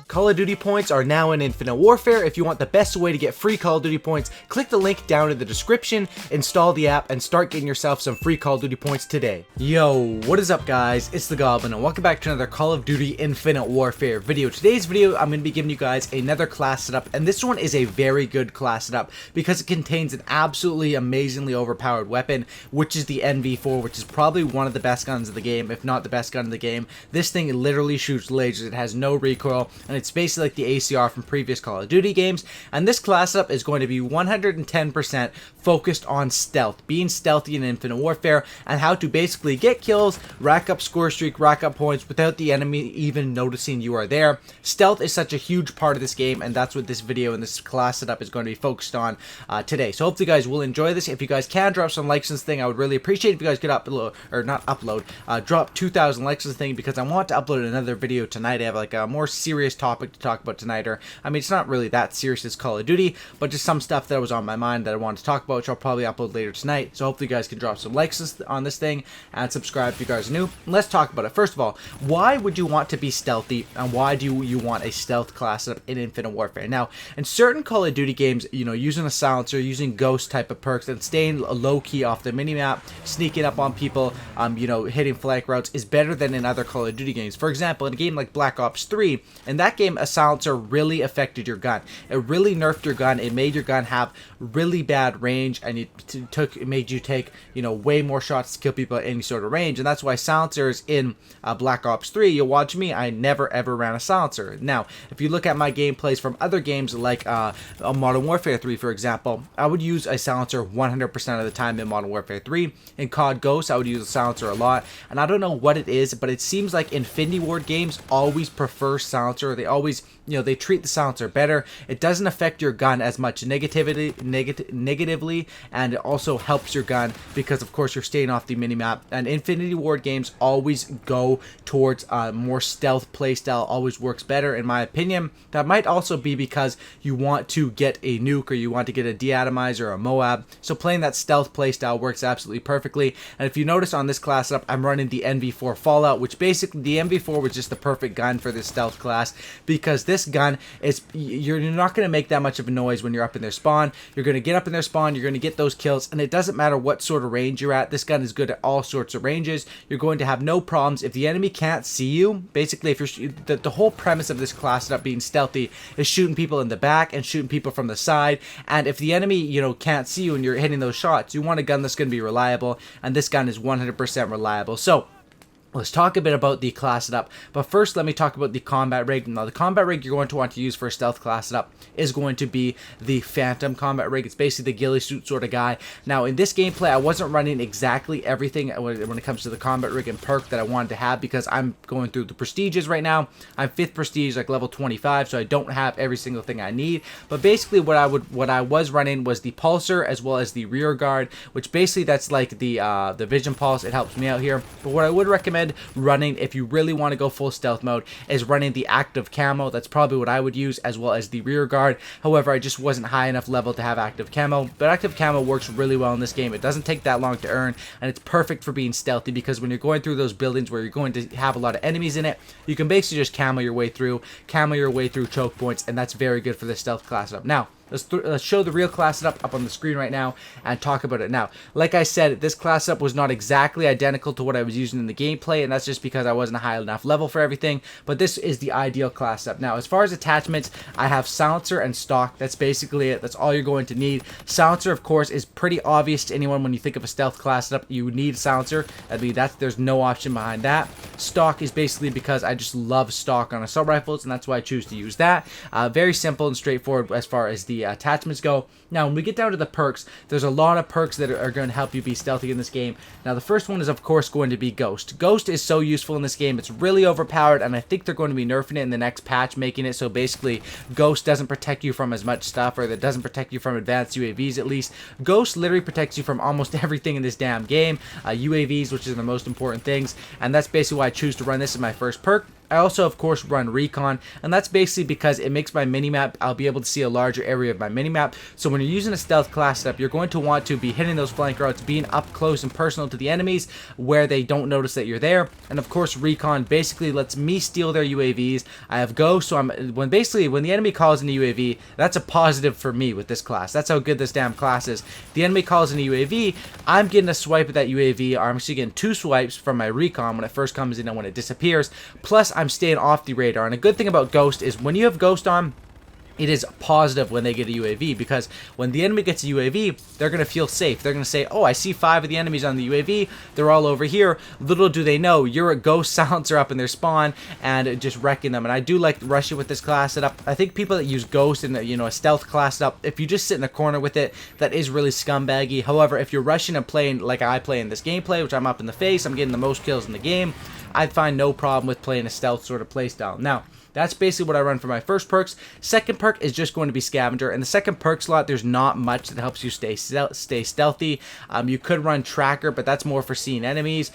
Call of Duty points are now in Infinite Warfare. If you want the best way to get free Call of Duty points, click the link down in the description, install the app, and start getting yourself some free Call of Duty points today. Yo, what is up guys? It's the Goblin, and welcome back to another Call of Duty Infinite Warfare video. Today's video, I'm going to be giving you guys another class setup, and this one is a very good class setup because it contains an absolutely amazingly overpowered weapon, which is the NV4, which is probably one of the best guns in the game, if not the best gun in the game. This thing literally shoots lasers, it has no recoil, and it's basically like the ACR from previous Call of Duty games. And this class up is going to be 110% focused on stealth, being stealthy in Infinite Warfare, and how to basically get kills, rack up score streak, rack up points without the enemy even noticing you are there. Stealth is such a huge part of this game, and that's what this video and this class setup is going to be focused on today. So hopefully you guys will enjoy this. If you guys can drop some likes on this thing, I would really appreciate it if you guys could upload, or not upload, drop 2,000 likes on this thing, because I want to upload another video tonight. I have like a more serious topic to talk about tonight, or I mean, it's not really that serious as Call of Duty, but just some stuff that was on my mind that I wanted to talk about, which I'll probably upload later tonight. So hopefully you guys can drop some likes on this thing and subscribe if you guys are new. Let's talk about it. First of all, why would you want to be stealthy, and why do you want a stealth class setup in Infinite Warfare? Now, in certain Call of Duty games, you know, using a silencer, using ghost type of perks, and staying low key off the minimap, sneaking up on people, you know, hitting flank routes is better than in other Call of Duty games. For example, in a game like Black Ops 3, in that game, a silencer really affected your gun. It really nerfed your gun. It made your gun have really bad range, and it made you take, you know, way more shots to kill people at any sort of range. And that's why silencers in Black Ops 3, you'll watch me, I never ever ran a silencer. Now, if you look at my gameplays from other games like Modern Warfare 3, for example, I would use a silencer 100% of the time in Modern Warfare 3. In COD Ghost, I would use a silencer a lot, and I don't know what it is, but it seems like Infinity Ward games always prefer silencer. They always, you know, they treat the silencer better. It doesn't affect your gun as much negatively, and it also helps your gun because, of course, you're staying off the minimap. And Infinity Ward games always go towards more stealth playstyle, always works better, in my opinion. That might also be because you want to get a nuke, or you want to get a deatomizer or a Moab. So playing that stealth playstyle works absolutely perfectly. And if you notice on this class setup, I'm running the NV4 Fallout, which basically the NV4 was just the perfect gun for this stealth class, because this gun is, you're not going to make that much of a noise when you're up in their spawn. You're going to get up in their spawn, you're going to get those kills, and it doesn't matter what sort of range you're at. This gun is good at all sorts of ranges. You're going to have no problems if the enemy can't see you. Basically, if you're the whole premise of this class setup being stealthy is shooting people in the back and shooting people from the side. And if the enemy, you know, can't see you and you're hitting those shots, you want a gun that's going to be reliable, and this gun is 100% reliable. So let's talk a bit about the class setup, but first let me talk about the combat rig. Now, the combat rig you're going to want to use for a stealth class setup is going to be the Phantom combat rig. It's basically the ghillie suit sort of guy. Now, in this gameplay, I wasn't running exactly everything when it comes to the combat rig and perk that I wanted to have, because I'm going through the prestiges right now. I'm 5th prestige, like level 25, so I don't have every single thing I need. But basically, what I was running was the pulsar as well as the rear guard, which basically that's like the vision pulse. It helps me out here. But what I would recommend running, if you really want to go full stealth mode, is running the active camo. That's probably what I would use, as well as the rear guard. However, I just wasn't high enough level to have active camo, but active camo works really well in this game. It doesn't take that long to earn, and it's perfect for being stealthy, because when you're going through those buildings where you're going to have a lot of enemies in it, you can basically just camo your way through choke points, and that's very good for the stealth class setup. Now, let's show the real class setup up on the screen right now and talk about it now. Like I said, this class setup was not exactly identical to what I was using in the gameplay, and that's just because I wasn't a high enough level for everything, but this is the ideal class setup. Now, as far as attachments, I have silencer and stock. That's basically it. That's all you're going to need. Silencer, of course, is pretty obvious to anyone when you think of a stealth class setup. You need silencer. I mean, there's no option behind that. Stock is basically because I just love stock on assault rifles, and that's why I choose to use that. Very simple and straightforward as far as the attachments go. Now, when we get down to the perks, there's a lot of perks that are going to help you be stealthy in this game. Now, the first one is, of course, going to be Ghost. Ghost is so useful in this game. It's really overpowered, and I think they're going to be nerfing it in the next patch, making it so basically Ghost doesn't protect you from as much stuff, or that doesn't protect you from advanced UAVs at least. Ghost literally protects you from almost everything in this damn game. UAVs, which is the most important things, and that's basically why I choose to run this as my first perk. I also, of course, run Recon, and that's basically because it makes my minimap, I'll be able to see a larger area of my minimap. So when you're using a stealth class setup, you're going to want to be hitting those flank routes, being up close and personal to the enemies where they don't notice that you're there. And of course, Recon basically lets me steal their UAVs. I have Ghost, so when the enemy calls in a UAV, that's a positive for me with this class. That's how good this damn class is. The enemy calls in a UAV, I'm getting a swipe at that UAV, or I'm actually getting 2 swipes from my Recon when it first comes in and when it disappears. Plus, I'm staying off the radar. And a good thing about Ghost is when you have Ghost on, it is positive when they get a UAV, because when the enemy gets a UAV, they're going to feel safe. They're going to say, oh, I see 5 of the enemies on the UAV. They're all over here. Little do they know, you're a Ghost silencer up in their spawn and just wrecking them. And I do like rushing with this class setup. I think people that use Ghost in a stealth class setup, if you just sit in a corner with it, that is really scumbaggy. However, if you're rushing and playing like I play in this gameplay, which I'm up in the face, I'm getting the most kills in the game, I'd find no problem with playing a stealth sort of playstyle. Now, that's basically what I run for my first perks. Second perk is just going to be Scavenger. In the second perk slot, there's not much that helps you stay stealthy. You could run Tracker, but that's more for seeing enemies.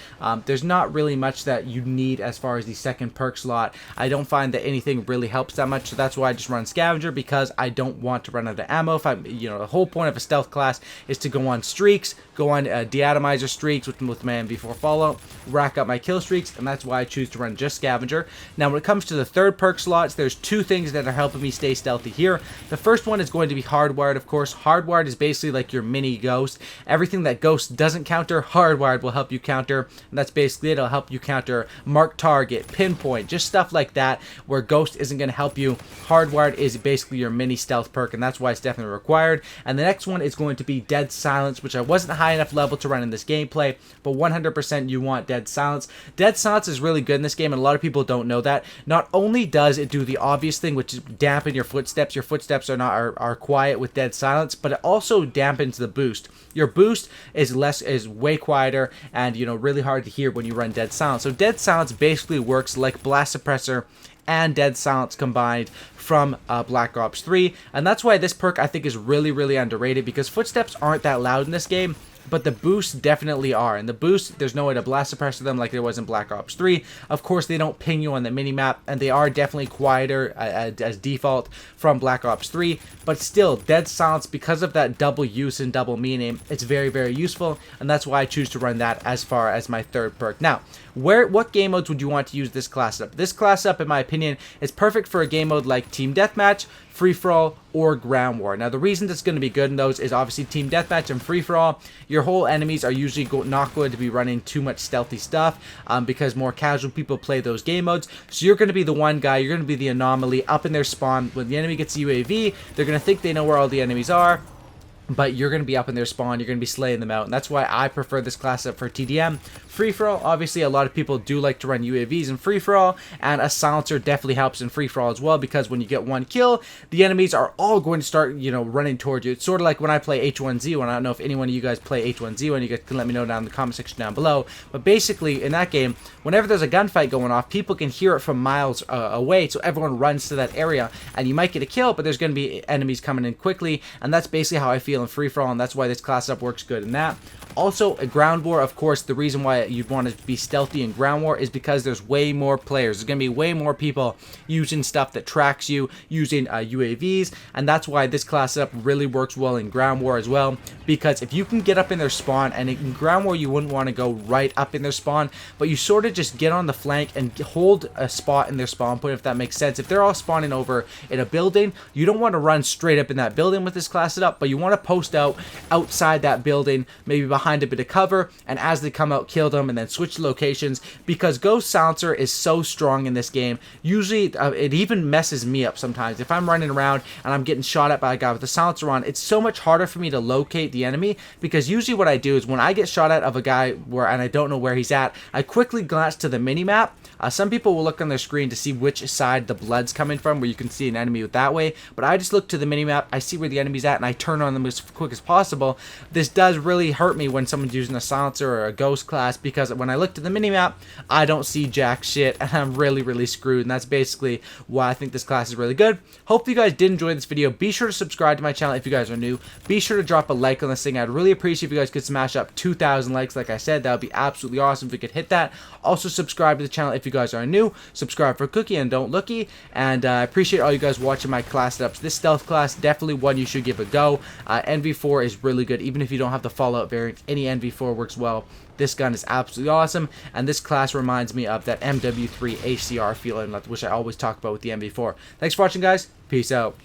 There's not really much that you need as far as the second perk slot. I don't find that anything really helps that much, so that's why I just run Scavenger, because I don't want to run out of ammo. The whole point of a stealth class is to go on streaks, go on deatomizer streaks with man before Fallout, rack up my kill streaks, and that's why I choose to run just Scavenger. Now, when it comes to the third perk slots, there's 2 things that are helping me stay stealthy here. The first one is going to be Hardwired, of course. Hardwired is basically like your mini Ghost. Everything that Ghost doesn't counter, Hardwired will help you counter, and that's basically it. It'll help you counter mark target, pinpoint, just stuff like that where Ghost isn't going to help you. Hardwired is basically your mini stealth perk, and that's why it's definitely required. And the next one is going to be Dead Silence, which I wasn't high enough level to run in this gameplay, but 100% you want Dead Silence. Dead Silence is really good in this game, and a lot of people don't know that. Not only does it do the obvious thing, which is dampen your footsteps. Your footsteps are quiet with Dead Silence, but it also dampens the boost. Your boost is way quieter and really hard to hear when you run Dead Silence. So Dead Silence basically works like Blast Suppressor and Dead Silence combined from Black Ops 3, and that's why this perk I think is really, really underrated, because footsteps aren't that loud in this game, but the boosts definitely are. And the boosts, there's no way to blast suppressor them like there was in Black Ops 3. Of course, they don't ping you on the minimap, and they are definitely quieter as default from Black Ops 3. But still, Dead Silence, because of that double use and double meaning, it's very, very useful, and that's why I choose to run that as far as my third perk. Now, what game modes would you want to use this class up? This class up, in my opinion, is perfect for a game mode like Team Deathmatch, Free-for-all, or Ground War. Now, the reason that's going to be good in those is obviously Team Deathmatch and Free-for-all. Your whole enemies are usually not going to be running too much stealthy stuff because more casual people play those game modes. So you're going to be the one guy, you're going to be the anomaly up in their spawn. When the enemy gets a UAV, they're going to think they know where all the enemies are, but you're going to be up in their spawn, you're going to be slaying them out, and that's why I prefer this class up for TDM. Free-for-all, obviously a lot of people do like to run UAVs in free-for-all, and a silencer definitely helps in free-for-all as well, because when you get one kill, the enemies are all going to start, running towards you. It's sort of like when I play H1Z1. I don't know if any one of you guys play H1Z1, you guys can let me know down in the comment section down below, but basically in that game, whenever there's a gunfight going off, people can hear it from miles away, so everyone runs to that area, and you might get a kill, but there's going to be enemies coming in quickly, and that's basically how I feel in free-for-all, and that's why this class up works good in that. Also, a Ground War, of course, the reason why you'd want to be stealthy in Ground War is because there's way more players. There's going to be way more people using stuff that tracks you, using UAVs, and that's why this class up really works well in Ground War as well, because if you can get up in their spawn, and in Ground War you wouldn't want to go right up in their spawn, but you sort of just get on the flank and hold a spot in their spawn point, if that makes sense. If they're all spawning over in a building, you don't want to run straight up in that building with this class setup, but you want to post out outside that building, maybe behind a bit of cover, and as they come out, kill them and then switch locations, because Ghost Silencer is so strong in this game. Usually it even messes me up sometimes. If I'm running around and I'm getting shot at by a guy with a silencer on, it's so much harder for me to locate the enemy, because usually what I do is when I get shot at of a guy and I don't know where he's at, I quickly glance to the minimap. Some people will look on their screen to see which side the blood's coming from, where you can see an enemy that way, but I just look to the minimap, I see where the enemy's at, and I turn on them as quick as possible. This does really hurt me when someone's using a silencer or a ghost class, because when I look to the minimap, I don't see jack shit, and I'm really screwed, and that's basically why I think this class is really good. Hope you guys did enjoy this video. Be sure to subscribe to my channel if you guys are new. Be sure to drop a like on this thing. I'd really appreciate if you guys could smash up 2,000 likes. Like I said, that would be absolutely awesome if we could hit that. Also, subscribe to the channel if you guys are new. Subscribe for Cookie and Don't Looky. And I appreciate all you guys watching my class setups. This stealth class, definitely one you should give a go. NV4 is really good. Even if you don't have the Fallout variant, any NV4 works well. This gun is absolutely awesome, and this class reminds me of that MW3 HCR feeling, which I always talk about with the MV4. Thanks for watching, guys. Peace out.